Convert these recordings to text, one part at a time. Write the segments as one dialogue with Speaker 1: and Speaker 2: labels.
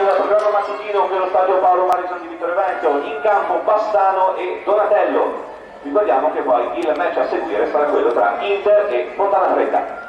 Speaker 1: del programma mattutino qui allo stadio Paolo Marison di Vittorio Veneto, in campo Bassano e Donatello. Ricordiamo che poi il match a seguire sarà quello tra Inter e Fontana Fredda.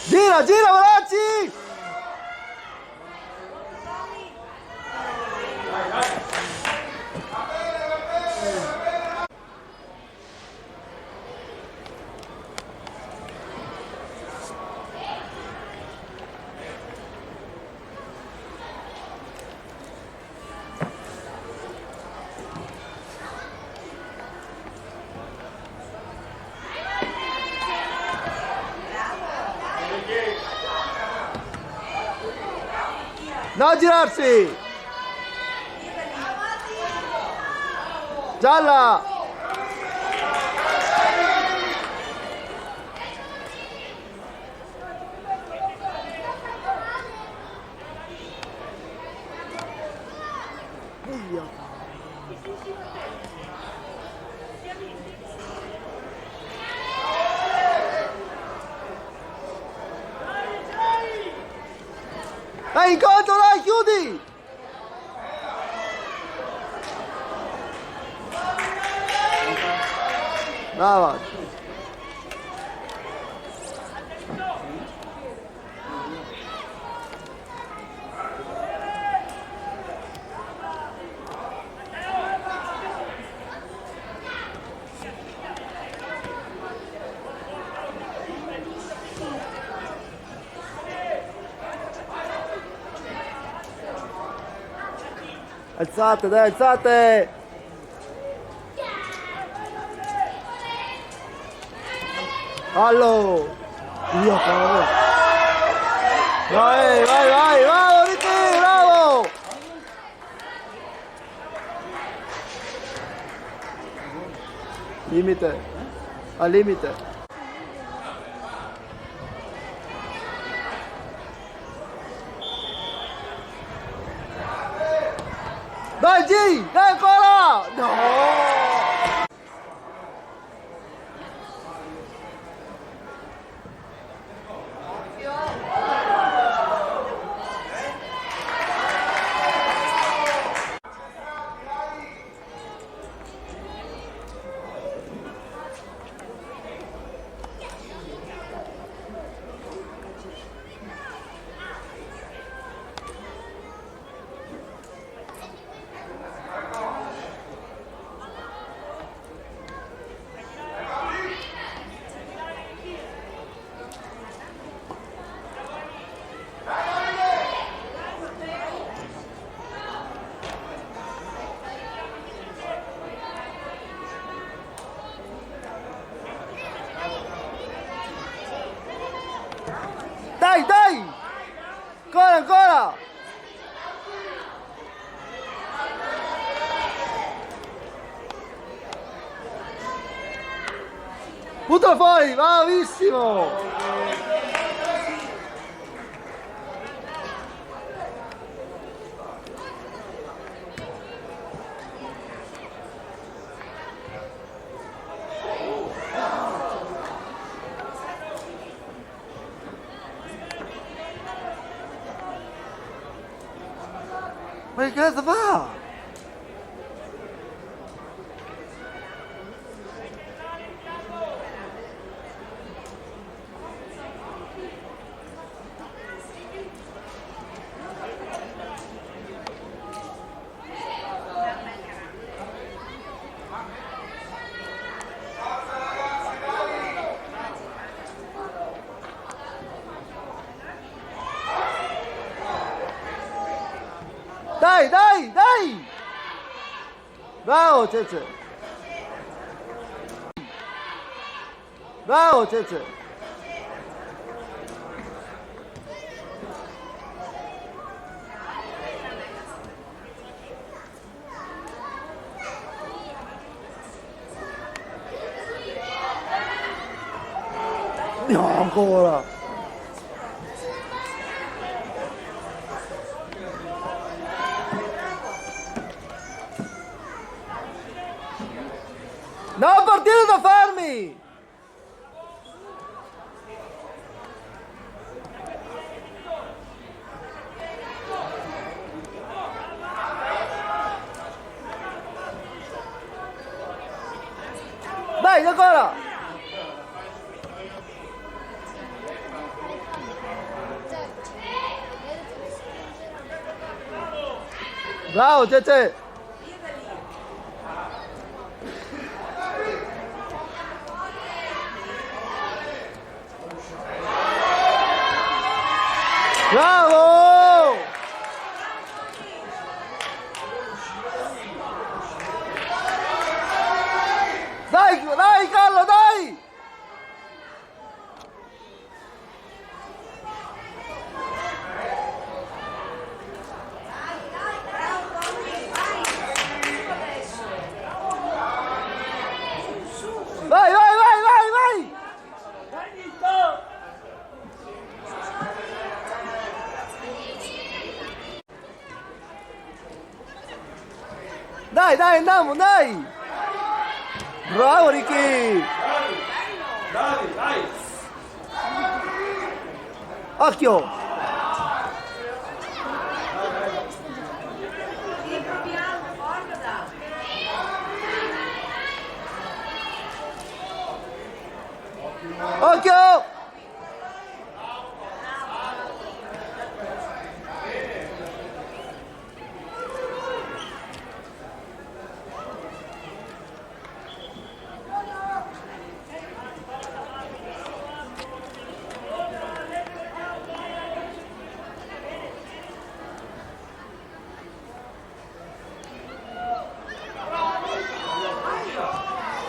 Speaker 2: Gira, gira, Volacci! No, girarsi! Gialla! Dai, incontro, dai, chiudi! Brava! Alzate, dai, alzate! Fallo! Io cavolo! Vai, vai, vai, bravo Ricky, bravo! Limite, al limite. Dai G, dai ancora! No! Dai, dai! Ancora, ancora! Buttalo fuori, bravissimo! Ma che cazzo fa? Dai, dai, dai! Bravo, Cece! Bravo, Cece! No, ancora! No, partire da fermi! Dai, ancora! Bravo, Cece! Bravo! Dai, dai Carlo, dai! Vai, vai, vai, vai, vai! Dai, dai, andiamo, dai! Bravo Ricky!
Speaker 3: Dai, dai!
Speaker 2: Occhio! Occhio!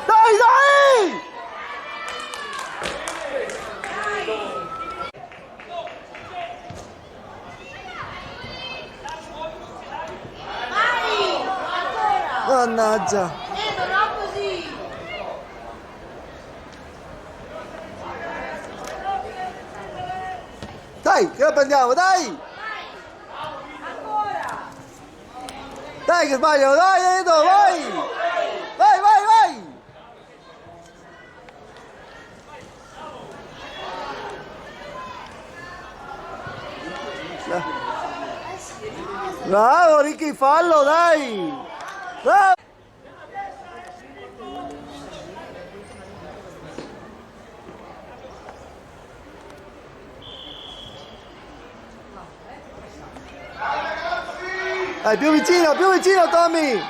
Speaker 2: Dai, dai! Mannaggia!
Speaker 4: Non ho così!
Speaker 2: Dai, che la prendiamo, dai!
Speaker 4: Ancora!
Speaker 2: Dai che sbaglio, dai Edo, vai! Vai, vai, vai! Bravo Ricky, fallo, dai! Bravo! Dai, più vicino Tommy!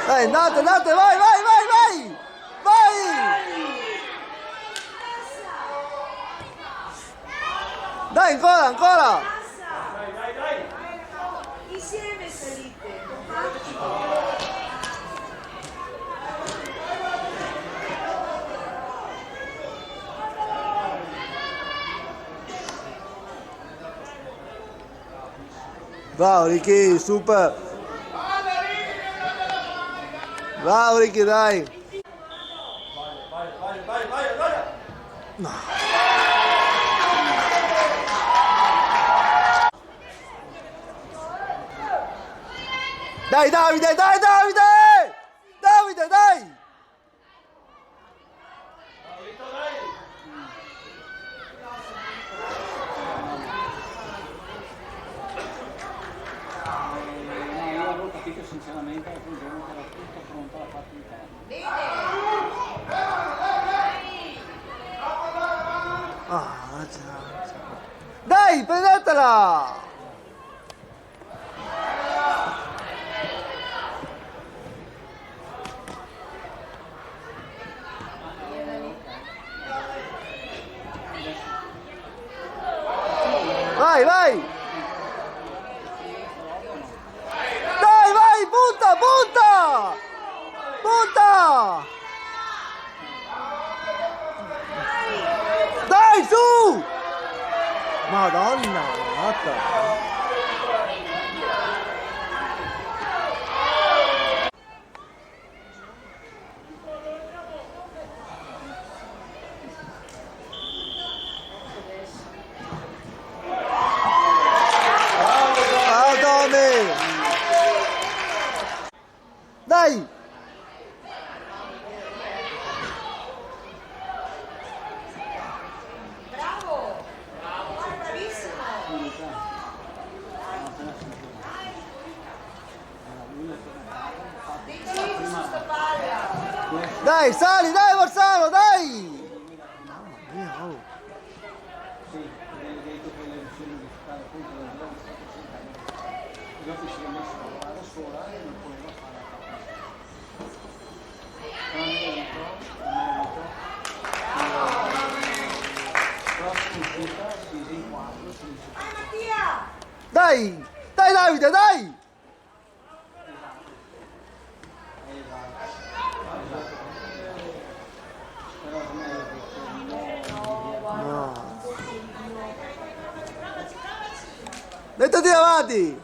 Speaker 2: Dai, andate, vai, vai, vai, vai! Vai! Dai, ancora, ancora!
Speaker 4: Insieme salite,
Speaker 2: Bravo Ricky, super! Bravo Ricky, dai! No. Dai Davide, dai Davide! Davide, dai!
Speaker 3: Io avevo capito sinceramente che un giorno era tutto pronto alla parte interna.
Speaker 2: Ah, già. Dai, prendetela! Vai, vai! Dai, vai, punta, punta! Punta! Dai, su! Madonna, matta! Ciao Tommy! Dai!
Speaker 4: bravo! Bravissimo! Decidi su sta palla!
Speaker 2: Dai, sali, dai Marzano, dai! Mamma mia, oh.
Speaker 3: Sì, avevo detto che le riuscirono di fare appunto la giornata è stato sempre. Dopo si è messo a lavorare da sola e non poteva fare la parte. Però sconfitta, si in 4, si dice.
Speaker 4: Vai Mattia!
Speaker 2: Dai! Dai Davide, dai!
Speaker 3: Però ormai è
Speaker 2: No. Mettiti avanti!